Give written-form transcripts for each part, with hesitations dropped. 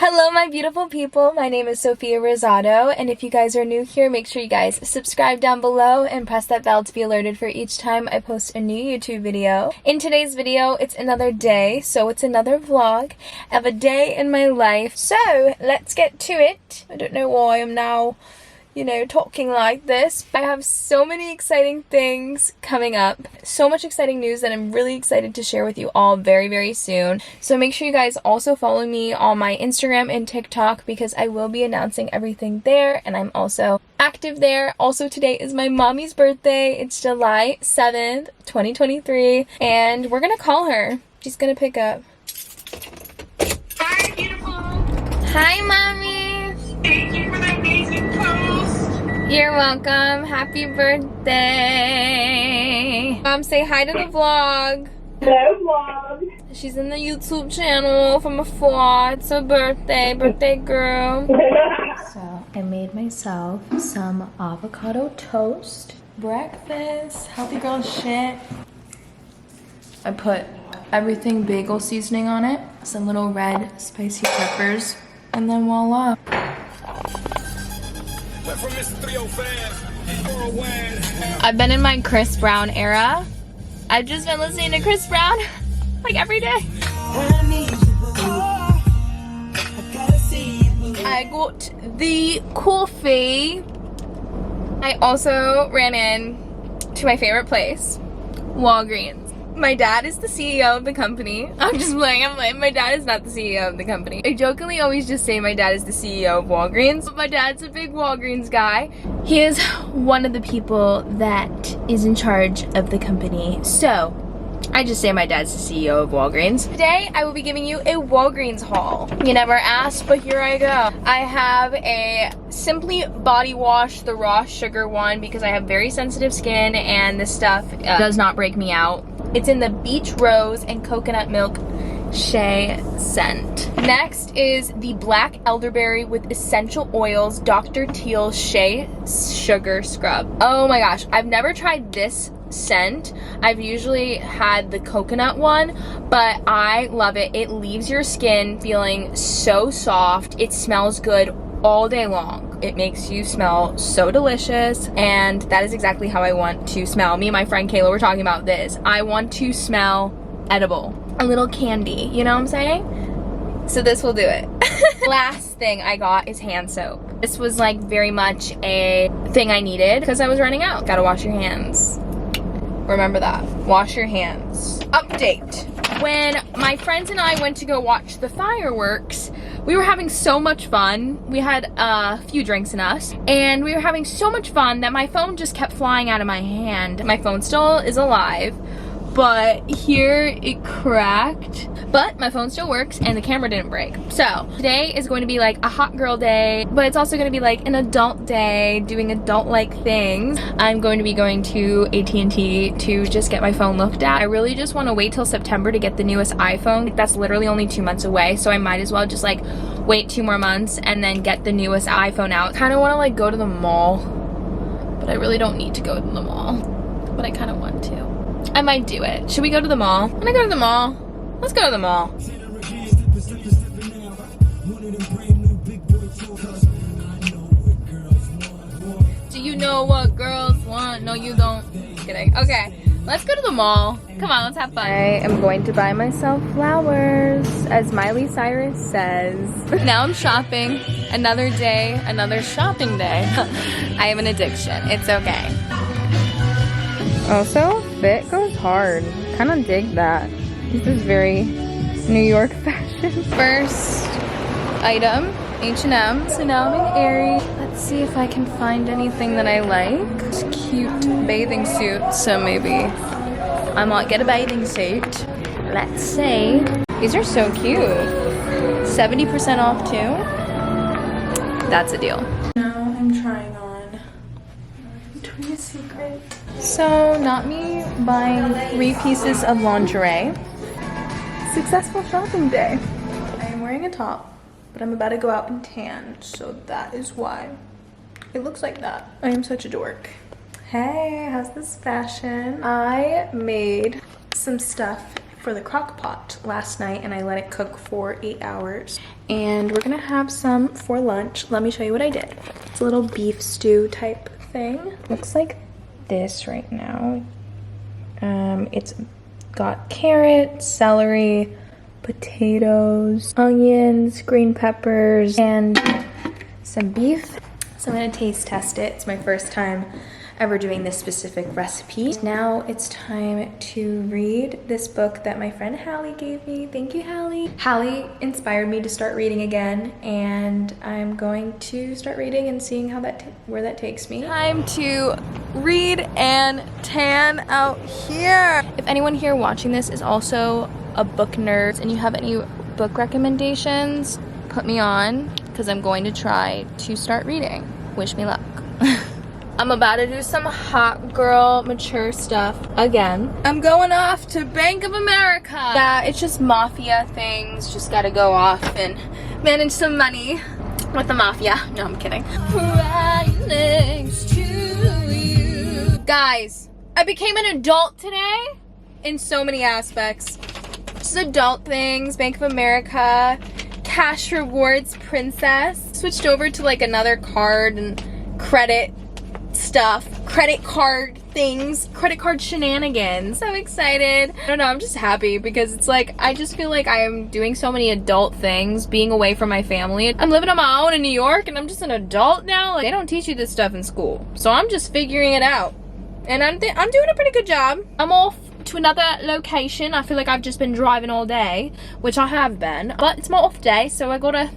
Hello my beautiful people, my name is Sofia Rosado, and if you guys are new here, make sure you guys subscribe down below and press that bell to be alerted for each time I post a new YouTube video. In today's video, it's another day, so it's another vlog of a day in my life. So, let's get to it. I don't know why I'm now, talking like this. I have so many exciting things coming up. So much exciting news that I'm really excited to share with you all very, very soon. So make sure you guys also follow me on my Instagram and TikTok because I will be announcing everything there and I'm also active there. Also today is my mommy's birthday. It's July 7th, 2023 and we're gonna call her. She's gonna pick up. Hi, beautiful. Hi, mommy. Thank you for the amazing post. You're welcome. Happy birthday. Mom, say hi to the vlog. Hello, vlog. She's in the YouTube channel from afar. It's her birthday girl. So I made myself some avocado toast. Breakfast. Healthy girl shit. I put everything bagel seasoning on it. Some little red spicy peppers. And then voila. I've been in my Chris Brown era. I've just been listening to Chris Brown like every day. I got the coffee. I also ran in to my favorite place, Walgreens. My dad is the CEO of the company. I'm just playing. My dad is not the CEO of the company. I jokingly always just say my dad is the CEO of Walgreens, but my dad's a big Walgreens guy. He is one of the people that is in charge of the company. So, I just say my dad's the CEO of Walgreens. Today, I will be giving you a Walgreens haul. You never asked, but here I go. I have a Simply body wash, the raw sugar one, because I have very sensitive skin and this stuff does not break me out. It's in the beach rose and coconut milk shea scent. Next is the black elderberry with essential oils Dr. Teal's shea sugar scrub. Oh my gosh, I've never tried this scent. I've usually had the coconut one, but I love it. It leaves your skin feeling so soft. It smells good all day long. It makes you smell so delicious, and that is exactly how I want to smell. Me and my friend Kayla were talking about this. I want to smell edible, a little candy, you know what I'm saying? So this will do it. Last thing I got is hand soap. This was like very much a thing I needed because I was running out. Gotta wash your hands. Remember that. Wash your hands. Update. When my friends and I went to go watch the fireworks, we were having so much fun. We had a few drinks in us, and we were having so much fun that my phone just kept flying out of my hand. My phone still is alive, but here it cracked. But my phone still works and the camera didn't break. So today is going to be like a hot girl day, but it's also going to be like an adult day, doing adult-like things. I'm going to be going to AT&T to just get my phone looked at. I really just want to wait till September to get the newest iPhone. Like, that's literally only 2 months away, so I might as well just like wait 2 more months and then get the newest iPhone out. Kind of want to like go to the mall, but I really don't need to go to the mall, but I kind of want to. I might do it. Should we go to the mall? Can I go to the mall? Let's go to the mall. Do you know what girls want? No, you don't. Just kidding. Okay, let's go to the mall. Come on, let's have fun. I am going to buy myself flowers, as Miley Cyrus says. Now I'm shopping. Another day, another shopping day. I have an addiction. It's okay. Also, fit goes hard. Kind of dig that. This is very New York fashion. First item, H&M. So now I'm in Aerie. Let's see if I can find anything that I like. It's cute bathing suit, so maybe I might get a bathing suit. Let's see. These are so cute. 70% off too. That's a deal. Now I'm trying on Victoria's Secret. So, not me buying 3 pieces of lingerie. Successful shopping day. I am wearing a top, but I'm about to go out and tan, so that is why it looks like that. I am such a dork. Hey, how's this fashion? I made some stuff for the crock pot last night and I let it cook for 8 hours. And we're gonna have some for lunch. Let me show you what I did. It's a little beef stew type thing. Looks like this right now. It's got carrots, celery, potatoes, onions, green peppers, and some beef. So I'm gonna taste test it. It's my first time ever doing this specific recipe. Now it's time to read this book that my friend Hallie gave me. Thank you, Hallie. Hallie inspired me to start reading again, and I'm going to start reading and seeing how where that takes me. Time to read and tan out here. If anyone here watching this is also a book nerd and you have any book recommendations, put me on, because I'm going to try to start reading. Wish me luck. I'm about to do some hot girl mature stuff again. I'm going off to Bank of America. Yeah, it's just mafia things. Just gotta go off and manage some money with the mafia. No, I'm kidding. Right next to you. Guys, I became an adult today in so many aspects. Just adult things, Bank of America, cash rewards princess. Switched over to like another card and credit stuff, credit card things, credit card shenanigans. So excited. I don't know, I'm just happy because it's like, I just feel like I am doing so many adult things, being away from my family. I'm living on my own in New York and I'm just an adult now. Like, they don't teach you this stuff in school. So I'm just figuring it out. And I'm doing a pretty good job. I'm off to another location. I feel like I've just been driving all day, which I have been, but it's my off day, so I've got to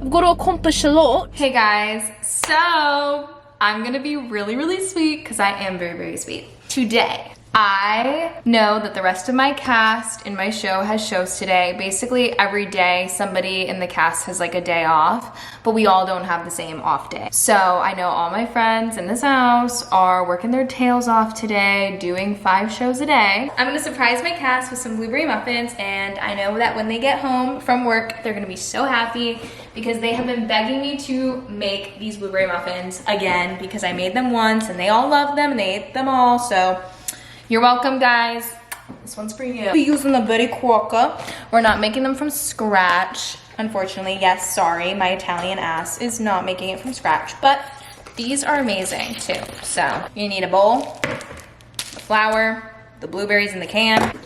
accomplish a lot. Hey guys, so I'm gonna be really, really sweet because I am very, very sweet. Today, I know that the rest of my cast in my show has shows today. Basically every day somebody in the cast has like a day off, but we all don't have the same off day. So I know all my friends in this house are working their tails off today, doing 5 shows a day. I'm gonna surprise my cast with some blueberry muffins, and I know that when they get home from work, they're gonna be so happy because they have been begging me to make these blueberry muffins again because I made them once and they all loved them and they ate them all. So you're welcome, guys. This one's for you. We're using the Betty Crocker. We're not making them from scratch, unfortunately. Yes, sorry, my Italian ass is not making it from scratch, but these are amazing too. So you need a bowl, the flour, the blueberries in the can,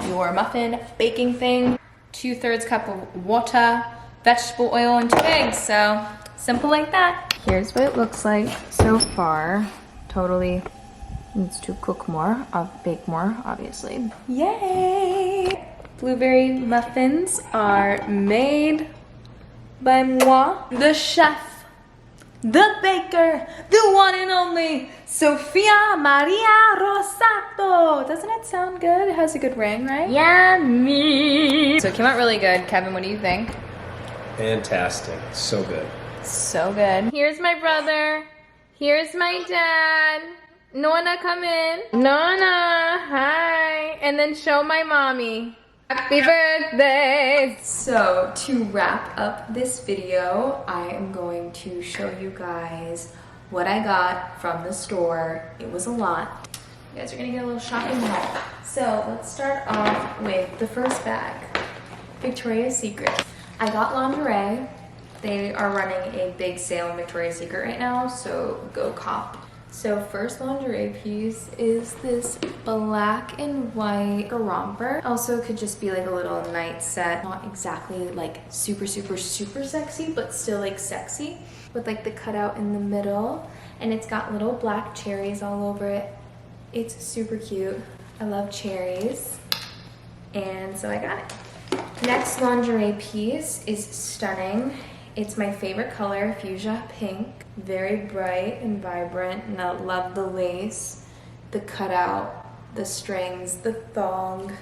your muffin baking thing, 2/3 cup of water, vegetable oil, and 2 eggs. So simple like that. Here's what it looks like so far. Totally needs to cook more, bake more, obviously. Yay! Blueberry muffins are made by moi, the chef, the baker, the one and only Sofia Maria Rosato. Doesn't it sound good? It has a good ring, right? Yummy! So it came out really good. Kevin, what do you think? Fantastic. So good. So good. Here's my brother. Here's my dad. Nona, come in. Nona, hi. And then show my mommy. Happy birthday. So to wrap up this video, I am going to show you guys what I got from the store. It was a lot. You guys are gonna get a little shopping haul. So let's start off with the first bag. Victoria's Secret. I got lingerie. They are running a big sale in Victoria's Secret right now, so go cop. So first lingerie piece is this black and white romper. Also could just be like a little night set. Not exactly like super, super, super sexy, but still like sexy. With like the cutout in the middle. And it's got little black cherries all over it. It's super cute. I love cherries. And so I got it. Next lingerie piece is stunning. It's my favorite color, fuchsia pink. Very bright and vibrant, and I love the lace, the cutout, the strings, the thong.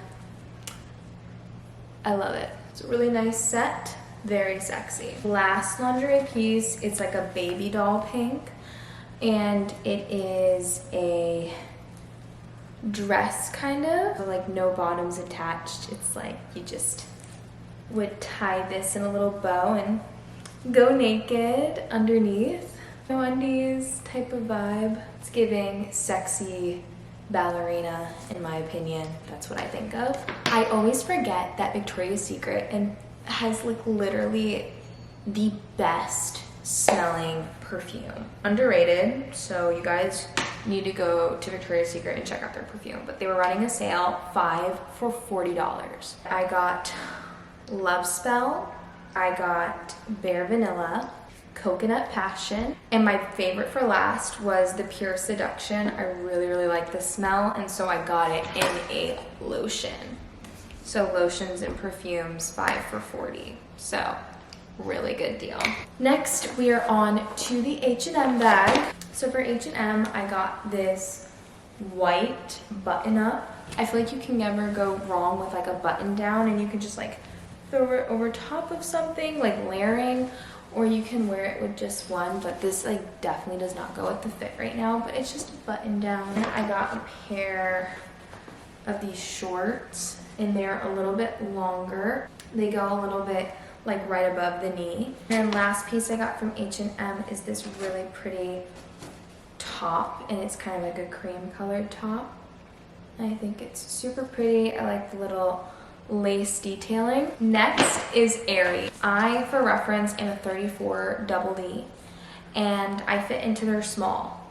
I love it. It's a really nice set, very sexy. Last lingerie piece, it's like a baby doll pink, and it is a dress kind of, like no bottoms attached. It's like you just would tie this in a little bow and go naked underneath. No undies type of vibe. It's giving sexy ballerina, in my opinion. That's what I think of. I always forget that Victoria's Secret has like literally the best smelling perfume. Underrated, so you guys need to go to Victoria's Secret and check out their perfume. But they were running a sale, 5 for $40. I got Love Spell, I got Bare Vanilla, Coconut Passion, and my favorite for last was the Pure Seduction. I really like the smell, and so I got it in a lotion. So lotions and perfumes, 5 for $40. So really good deal. Next, we are on to the H&M bag. So for H&M, I got this white button up. I feel like you can never go wrong with like a button down, and you can just like throw it over top of something like layering, or you can wear it with just one, but this like definitely does not go with the fit right now, but it's just a button down. I got a pair of these shorts, and they're a little bit longer. They go a little bit like right above the knee. And last piece I got from H&M is this really pretty top, and it's kind of like a cream colored top. I think it's super pretty. I like the little lace detailing. Next is Aerie. I, for reference, am a 34 double E, and I fit into their small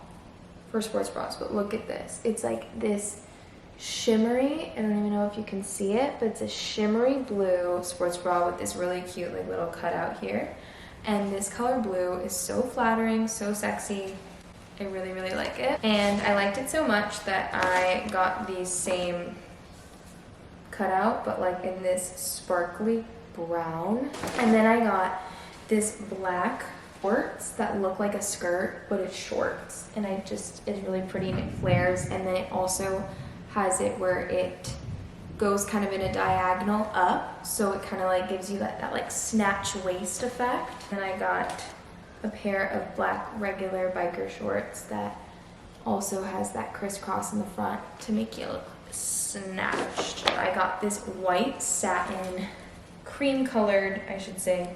for sports bras, but look at this. It's like this shimmery, I don't even know if you can see it, but it's a shimmery blue sports bra with this really cute like little cutout here. And this color blue is so flattering, so sexy. I really like it. And I liked it so much that I got these same cutout, but like in this sparkly brown. And then I got this black shorts that look like a skirt, but it's shorts. And it's really pretty, and it flares. And then it also has it where it goes kind of in a diagonal up, so it kind of like gives you that like snatch waist effect. And I got a pair of black regular biker shorts that also has that crisscross in the front to make you look snatched. I got this white satin, cream colored, I should say,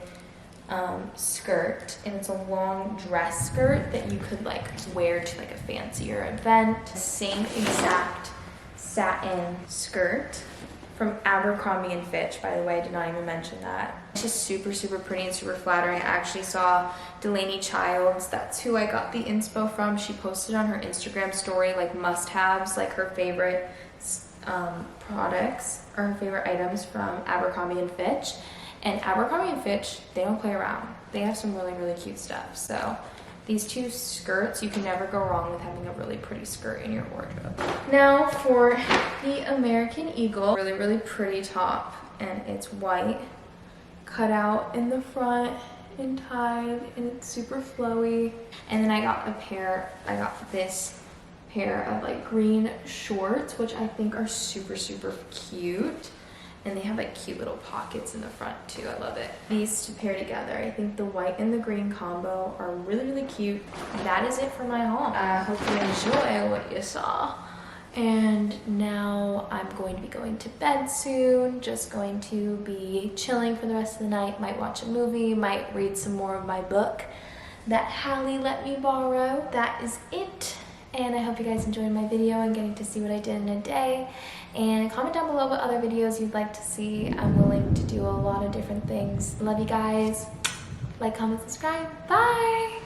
skirt, and it's a long dress skirt that you could like wear to like a fancier event. Same exact satin skirt from Abercrombie and Fitch. By the way, I did not even mention that. It's just super pretty and super flattering. I actually saw Delaney Childs, that's who I got the inspo from. She posted on her Instagram story like must-haves, like her favorite products or her favorite items from Abercrombie and Fitch. And Abercrombie and Fitch, they don't play around. They have some really cute stuff. So these two skirts, you can never go wrong with having a really pretty skirt in your wardrobe. Now for the American Eagle, really pretty top, and it's white, cut out in the front and tied, and it's super flowy. And then I got this pair of like green shorts, which I think are super cute. And they have like cute little pockets in the front too. I love it. These to pair together, I think the white and the green combo are really cute. That is it for my haul. I hope you enjoy what you saw. And now I'm going to be going to bed soon. Just going to be chilling for the rest of the night. Might watch a movie, might read some more of my book that Hallie let me borrow. That is it. And I hope you guys enjoyed my video and getting to see what I did in a day. And comment down below what other videos you'd like to see. I'm willing to do a lot of different things. Love you guys. Like, comment, subscribe. Bye!